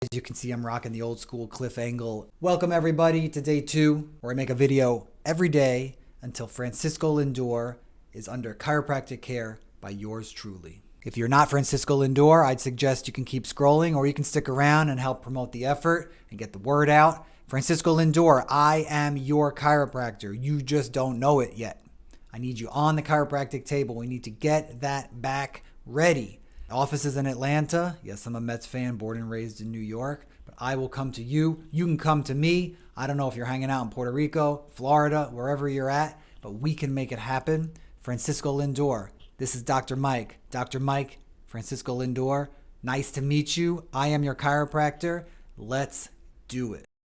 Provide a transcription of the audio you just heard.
As you can see, I'm rocking the old school cliff angle. Welcome everybody to day 2, where I make a video every day until Francisco Lindor is under chiropractic care by yours truly. If you're not Francisco Lindor, I'd suggest you can keep scrolling, or you can stick around and help promote the effort and get the word out. Francisco Lindor, I am your chiropractor. You just don't know it yet. I need you on the chiropractic table. We need to get that back ready. Offices in Atlanta. Yes, I'm a Mets fan, born and raised in New York, but I will come to you. You can come to me. I don't know if you're hanging out in Puerto Rico, Florida, wherever you're at, but we can make it happen. Francisco Lindor. This is Dr. Mike. Dr. Mike, Francisco Lindor. Nice to meet you. I am your chiropractor. Let's do it.